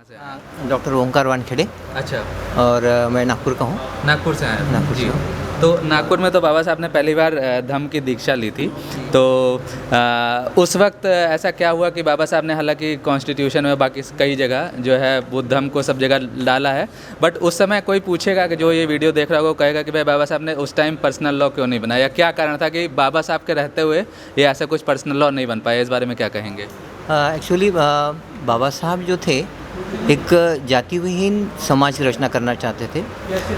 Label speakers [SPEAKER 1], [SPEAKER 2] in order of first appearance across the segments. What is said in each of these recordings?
[SPEAKER 1] से आए हैं?
[SPEAKER 2] डॉक्टर ओंकार वानखेड़े
[SPEAKER 1] अच्छा,
[SPEAKER 2] और मैं नागपुर का हूँ।
[SPEAKER 1] नागपुर से आए हैं।
[SPEAKER 2] नागपुर से
[SPEAKER 1] जी।
[SPEAKER 2] हूँ।
[SPEAKER 1] तो नागपुर में तो बाबा साहब ने पहली बार धम्म की दीक्षा ली थी। तो उस वक्त ऐसा क्या हुआ कि बाबा साहब ने, हालांकि कॉन्स्टिट्यूशन में बाकी कई जगह जो है वो धम्म को सब जगह डाला है, बट उस समय कोई पूछेगा कि जो ये वीडियो देख रहा होगा वो कहेगा कि भाई बाबा साहब ने उस टाइम पर्सनल लॉ क्यों नहीं बनाया, क्या कारण था कि बाबा साहब के रहते हुए ये ऐसा कुछ पर्सनल लॉ नहीं बन पाया? इस बारे में क्या कहेंगे?
[SPEAKER 2] एक्चुअली बाबा साहब जो थे एक जाति विहीन समाज की रचना करना चाहते थे।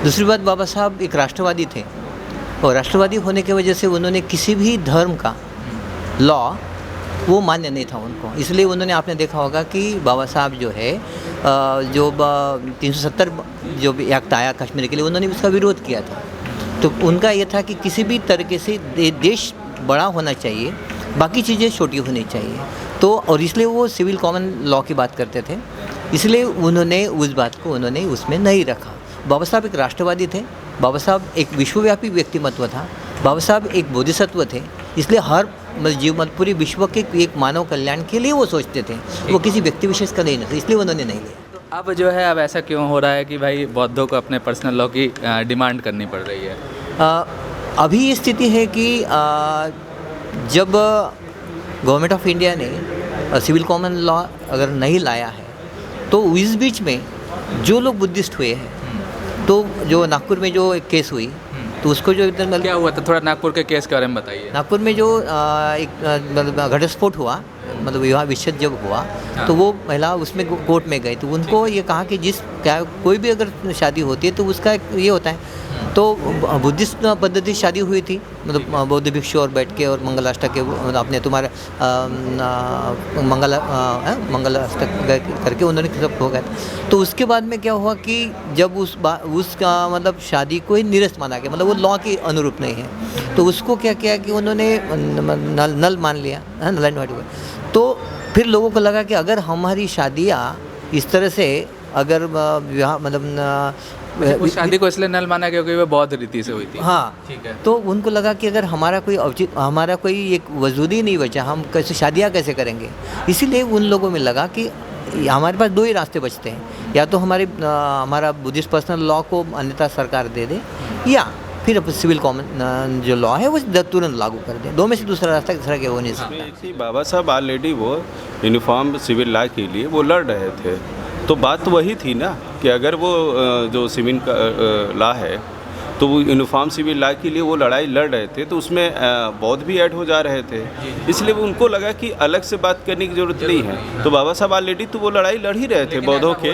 [SPEAKER 2] दूसरी बात, बाबा साहब एक राष्ट्रवादी थे और राष्ट्रवादी होने की वजह से उन्होंने किसी भी धर्म का लॉ वो मान्य नहीं था उनको। इसलिए उन्होंने, आपने देखा होगा कि बाबा साहब जो है जो 370 जो भी एक्ट आया कश्मीर के लिए, उन्होंने उसका विरोध किया था। तो उनका ये था कि किसी भी तरीके से देश बड़ा होना चाहिए, बाकी चीज़ें छोटी होनी चाहिए। तो और इसलिए वो सिविल कॉमन लॉ की बात करते थे, इसलिए उन्होंने उस बात को उन्होंने उसमें नहीं रखा। बाबा साहब एक राष्ट्रवादी थे, बाबा साहब एक विश्वव्यापी व्यक्तिमत्व था, बाबा साहब एक बोधिसत्व थे, इसलिए हर पूरी विश्व के एक मानव कल्याण के लिए वो सोचते थे, वो किसी व्यक्ति विशेष का नहीं था, इसलिए उन्होंने नहीं लिया।
[SPEAKER 1] अब जो है, अब ऐसा क्यों हो रहा है कि भाई बौद्धों को अपने पर्सनल लॉ की डिमांड करनी पड़ रही है?
[SPEAKER 2] अभी ये स्थिति है कि जब गवर्नमेंट ऑफ इंडिया ने सिविल कॉमन लॉ अगर नहीं लाया है, तो इस बीच में जो लोग बुद्धिस्ट हुए हैं, तो जो नागपुर में जो एक केस हुई, तो उसको जो
[SPEAKER 1] क्या हुआ था, थोड़ा नागपुर के केस के बारे में बताइए।
[SPEAKER 2] नागपुर में जो एक घटस्फोट हुआ, मतलब विवाह विच्छेद जब हुआ,
[SPEAKER 1] हाँ।
[SPEAKER 2] तो वो महिला उसमें कोर्ट में गई, तो उनको ये कहा कि कोई भी अगर शादी होती है तो उसका एक ये होता है। तो बुद्धिस्ट पद्धति शादी हुई थी, मतलब बौद्ध भिक्षु और बैठ के और मंगलाष्टक के अपने तुम्हारे मंगलाष्टक करके उन्होंने सब हो गया। तो उसके बाद में क्या हुआ कि जब उसका मतलब शादी को ही निरस्त माना गया, मतलब वो लॉ के अनुरूप नहीं है, तो उसको क्या किया कि उन्होंने नल मान लिया, नल एंड वाइड। तो फिर लोगों को लगा कि अगर हमारी शादियाँ इस तरह से अगर विवाह मतलब
[SPEAKER 1] उस शादी को इसलिए नल माना क्योंकि वो बौद्ध रीति से हुई थी।
[SPEAKER 2] हाँ,
[SPEAKER 1] ठीक है।
[SPEAKER 2] तो उनको लगा कि अगर हमारा कोई एक वजूद ही नहीं बचा, हम कैसे शादियाँ कैसे करेंगे। इसीलिए उन लोगों में लगा कि हमारे पास दो ही रास्ते बचते हैं, या तो हमारा बुद्धिस्ट पर्सनल लॉ को अन्यथा सरकार दे दे, या फिर सिविल कॉमन जो लॉ है वो तुरंत लागू कर दें। दो में से दूसरा रास्ता किस तरह के हो नहीं सकता।
[SPEAKER 3] बाबा साहब ऑलरेडी वो यूनिफॉर्म सिविल लॉ के लिए वो लड़ रहे थे, तो बात तो वही थी ना कि अगर वो जो सिविल का लॉ है, तो वो यूनिफॉर्म सिविल लॉ के लिए वो लड़ाई लड़ रहे थे, तो उसमें बौद्ध भी ऐड हो जा रहे थे, इसलिए वो उनको लगा कि अलग से बात करने की ज़रूरत नहीं है। तो बाबा साहब ऑलरेडी तो वो लड़ाई लड़ ही रहे थे बौद्धों के,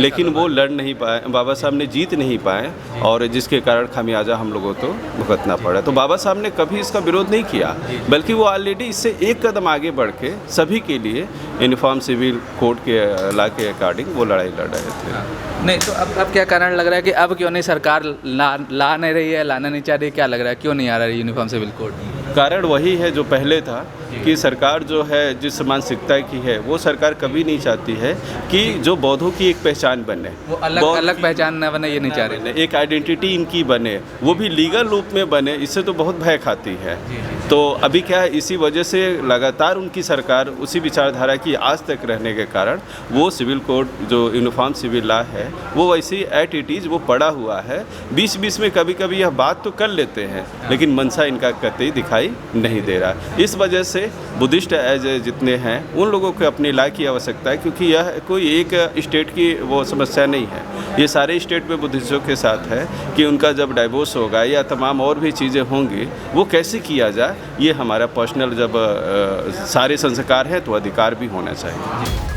[SPEAKER 3] लेकिन वो लड़ नहीं पाए, बाबा साहब ने जीत नहीं पाए, और जिसके कारण खामियाजा हम लोगों को भुगतना पड़ा। तो बाबा साहब ने कभी इसका विरोध नहीं किया, बल्कि वो ऑलरेडी इससे एक कदम आगे बढ़ के सभी के लिए यूनिफॉर्म सिविल कोड के लॉ के अकॉर्डिंग वो लड़ाई लड़ रहे थे।
[SPEAKER 1] नहीं, तो अब क्या कारण लग रहा है कि अब क्यों नहीं सरकार ला नहीं रही है, लाना नहीं चाह रही, क्या लग रहा है क्यों नहीं आ रहा है यूनिफॉर्म सिविल कोड?
[SPEAKER 3] कारण वही है जो पहले था कि सरकार जो है जिस मानसिकता की है, वो सरकार कभी नहीं चाहती है कि जो बौद्धों की एक पहचान बने,
[SPEAKER 1] वो अलग पहचान न बने, ये नहीं चाह रही,
[SPEAKER 3] एक आइडेंटिटी इनकी बने, वो भी लीगल रूप में बने। इससे तो बहुत भय खाती है। तो अभी क्या है, इसी वजह से लगातार उनकी सरकार उसी विचारधारा की आज तक रहने के कारण वो सिविल कोड जो यूनिफॉर्म सिविल लॉ है वो वैसे एट इट इज़ वो पड़ा हुआ है। बीच बीच में कभी कभी यह बात तो कर लेते हैं, लेकिन मनसा इनका कतई दिखाई नहीं दे रहा। इस वजह से बुद्धिस्ट एज जितने हैं उन लोगों को अपनी लॉ की आवश्यकता है, क्योंकि यह कोई एक स्टेट की वो समस्या नहीं है, ये सारे स्टेट में बुद्धिस्टों के साथ है कि उनका जब डाइवोर्स होगा या तमाम और भी चीज़ें होंगी वो कैसे किया जाए, ये हमारा पर्सनल जब सारे संस्कार हैं तो अधिकार भी होना चाहिए।